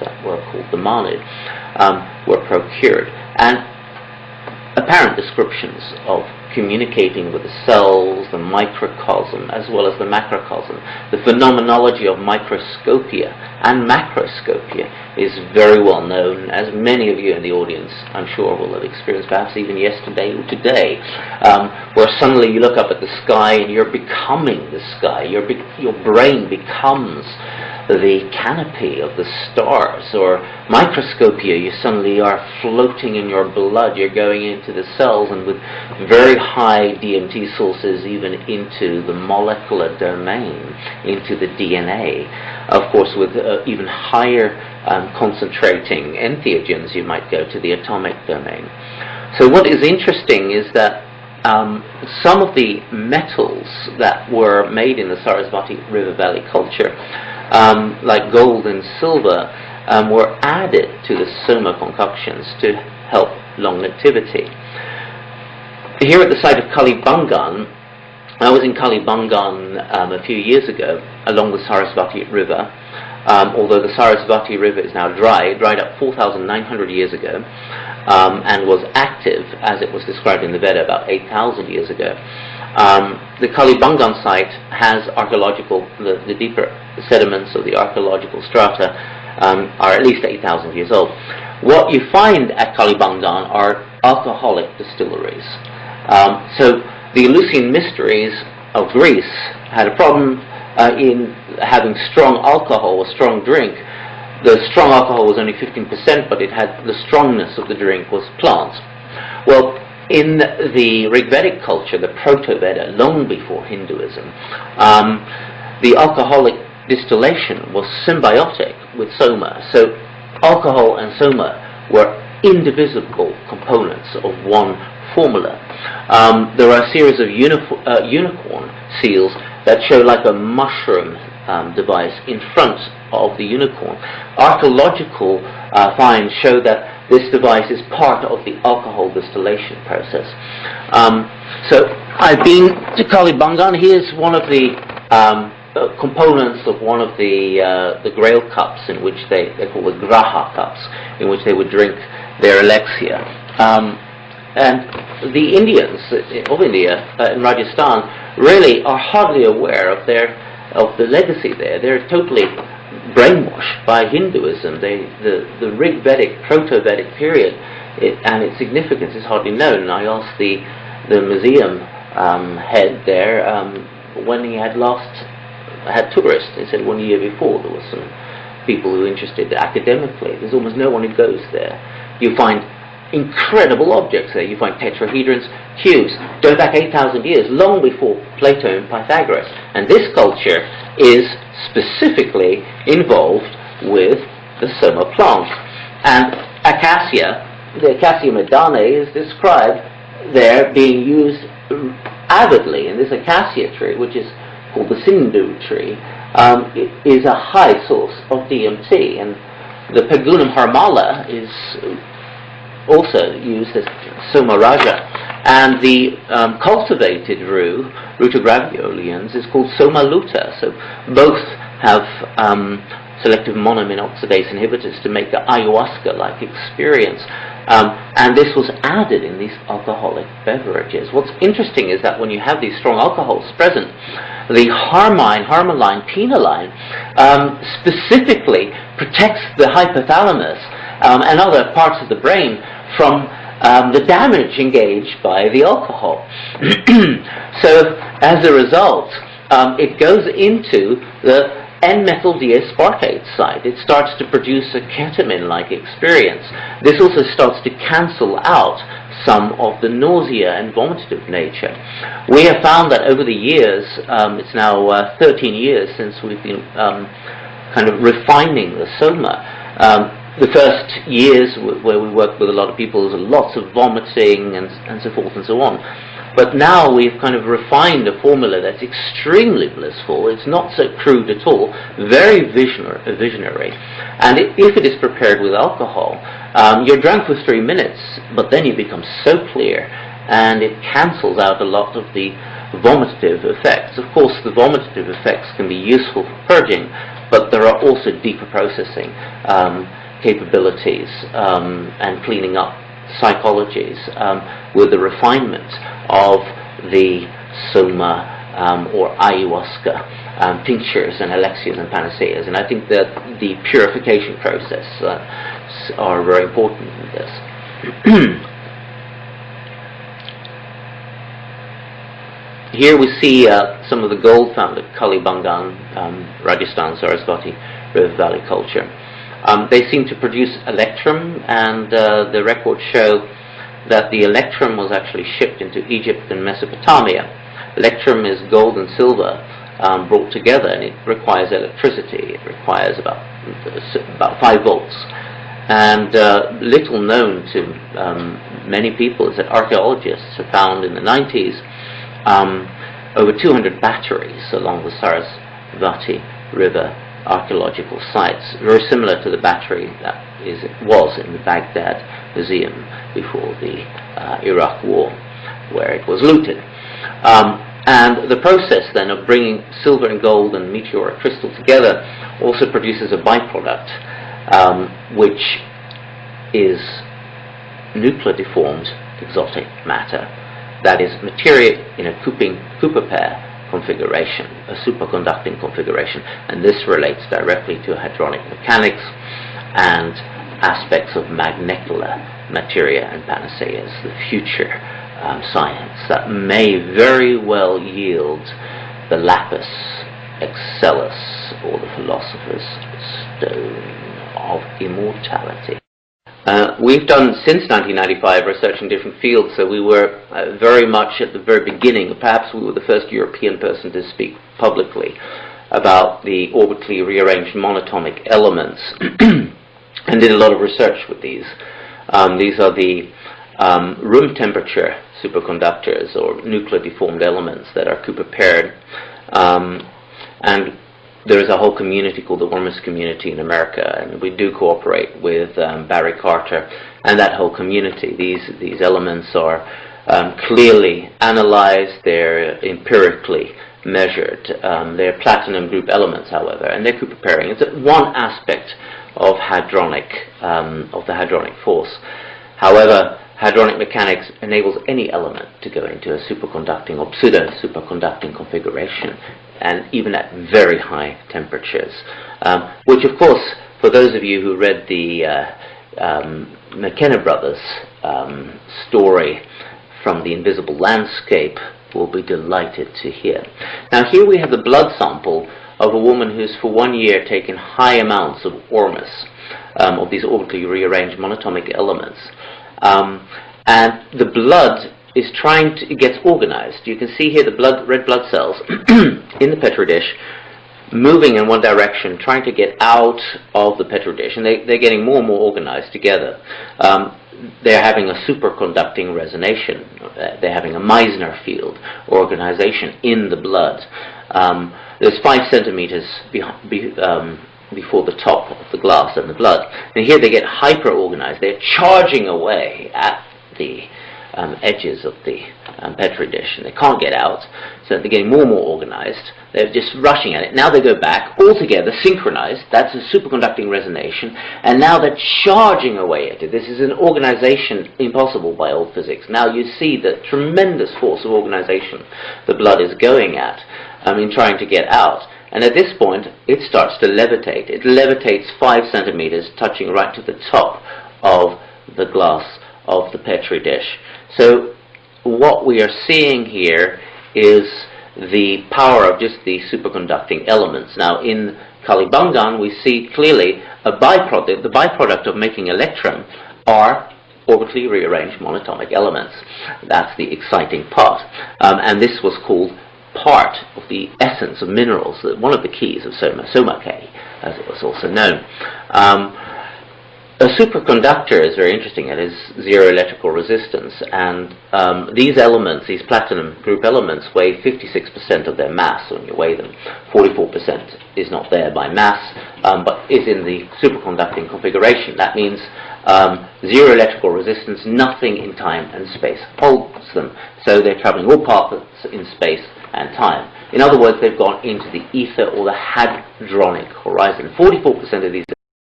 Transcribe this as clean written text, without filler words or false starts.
that were called the Manu, were procured. And apparent descriptions of communicating with the cells, the microcosm, as well as the macrocosm. The phenomenology of microscopia and macroscopia is very well known, as many of you in the audience, I'm sure, will have experienced, perhaps even yesterday or today, where suddenly you look up at the sky and you're becoming the sky. Your brain becomes the canopy of the stars. Or microscopia, you suddenly are floating in your blood, you're going into the cells, and with very high DMT sources even into the molecular domain, into the DNA. Of course, with even higher concentrating entheogens, you might go to the atomic domain. So what is interesting is that some of the metals that were made in the Sarasvati River Valley culture, like gold and silver, were added to the soma concoctions to help longevity. Here at the site of Kalibangan, I was in Kalibangan a few years ago along the Sarasvati River, although the Sarasvati River is now dry. It dried up 4,900 years ago and was active, as it was described in the Veda, about 8,000 years ago. The Kalibangan site has archaeological, the deeper sediments of the archaeological strata are at least 8,000 years old. What you find at Kalibangan are alcoholic distilleries. So the Eleusinian mysteries of Greece had a problem in having strong alcohol, a strong drink. The strong alcohol was only 15%, but it had the strongness of the drink was plants. Well, in the Rigvedic culture, the Proto-Veda, long before Hinduism, the alcoholic distillation was symbiotic with soma. So alcohol and soma were indivisible components of one formula. There are a series of unicorn seals that show like a mushroom device in front of the unicorn. Archaeological finds show that this device is part of the alcohol distillation process. So I've been to Kalibangan. Here's one of the components of one of the grail cups, in which they call the graha cups, in which they would drink their elixir. And the Indians of India, in Rajasthan, really are hardly aware of the legacy there. They're totally brainwashed by Hinduism. The Rigvedic, Proto-Vedic period and its significance is hardly known. And I asked the museum head there when he had had tourists. He said 1 year before there was some people who were interested academically. There's almost no one who goes there. You find incredible objects there. You find tetrahedrons, cubes, going back 8,000 years, long before Plato and Pythagoras. And this culture is specifically involved with the soma plant. And acacia, the Acacia medanae, is described there being used avidly. And this acacia tree, which is called the Sindhu tree, is a high source of DMT. And the Pegunum harmala is also used as soma raja, and the cultivated rue, Ruta graveolens, is called soma luta. So both have selective monoamine oxidase inhibitors to make the ayahuasca-like experience, and this was added in these alcoholic beverages. What's interesting is that when you have these strong alcohols present, the harmaline, penoline specifically protects the hypothalamus and other parts of the brain from the damage engaged by the alcohol. So as a result, it goes into the N-methyl D-aspartate site. It starts to produce a ketamine-like experience. This also starts to cancel out some of the nausea and vomitive nature. We have found that over the years, it's now 13 years since we've been kind of refining the soma. The first years where we worked with a lot of people, there was lots of vomiting and so forth and so on. But now we've kind of refined a formula that's extremely blissful. It's not so crude at all, very visionary. And if it is prepared with alcohol, you're drunk for 3 minutes, but then you become so clear, and it cancels out a lot of the vomitive effects. Of course, the vomitive effects can be useful for purging, but there are also deeper processing capabilities and cleaning up psychologies with the refinement of the soma or ayahuasca tinctures and elixirs and panaceas. And I think that the purification process are very important in this. Here we see some of the gold found at Kalibangan, Rajasthan, Sarasvati River Valley culture. They seem to produce electrum, and the records show that the electrum was actually shipped into Egypt and Mesopotamia. Electrum is gold and silver brought together, and it requires electricity. It requires about 5 volts. And little known to many people is that archaeologists have found in the 90s over 200 batteries along the Sarasvati River archaeological sites, very similar to the battery that was in the Baghdad Museum before the Iraq War, where it was looted. And the process then of bringing silver and gold and meteoric crystal together also produces a byproduct, which is nuclear deformed exotic matter, that is materia in a Cooper pair configuration, a superconducting configuration, and this relates directly to hadronic mechanics and aspects of magnecular materia and panaceas, the future science that may very well yield the lapis excellus, or the philosopher's stone of immortality. We've done, since 1995, research in different fields, so we were very much at the very beginning. Perhaps we were the first European person to speak publicly about the orbitally rearranged monatomic elements and did a lot of research with these. These are the room temperature superconductors, or nuclear deformed elements that are Cooper paired. And there is a whole community called the Wormus community in America, and we do cooperate with Barry Carter and that whole community. These elements are clearly analyzed, they're empirically measured. They're platinum group elements, however, and they're Cooper pairing. It's one aspect of hadronic, of the hadronic force. However, hadronic mechanics enables any element to go into a superconducting or pseudo-superconducting configuration, and even at very high temperatures, which of course, for those of you who read the McKenna Brothers story from The Invisible Landscape, will be delighted to hear. Now here we have the blood sample of a woman who's for 1 year taken high amounts of ormus, of these orbitally rearranged monatomic elements. And the blood is it gets organized. You can see here the red blood cells in the Petri dish moving in one direction, trying to get out of the Petri dish, and they're getting more and more organized together. They're having a superconducting resonation. They're having a Meissner field organization in the blood. There's 5 centimeters before the top of the glass and the blood. And here they get hyper-organized. They're charging away at the edges of the Petri dish, and they can't get out, so they're getting more and more organized. They're just rushing at it. Now they go back, all together, synchronized. That's a superconducting resonation, and now they're charging away at it. This is an organization impossible by old physics. Now you see the tremendous force of organization the blood is going at in trying to get out. And at this point, it starts to levitate. It levitates 5 centimeters, touching right to the top of the glass of the Petri dish. So what we are seeing here is the power of just the superconducting elements. Now in Kalibangan, we see clearly a byproduct. The byproduct of making electrum are orbitally rearranged monatomic elements. That's the exciting part. And this was called part of the essence of minerals, one of the keys of Soma K, as it was also known. A superconductor is very interesting. It is zero electrical resistance, and these elements, these platinum group elements, weigh 56% of their mass when you weigh them. 44% is not there by mass, but is in the superconducting configuration. That means zero electrical resistance, nothing in time and space holds them. So they're traveling all parts in space and time. In other words, they've gone into the ether or the hadronic horizon. 44% of these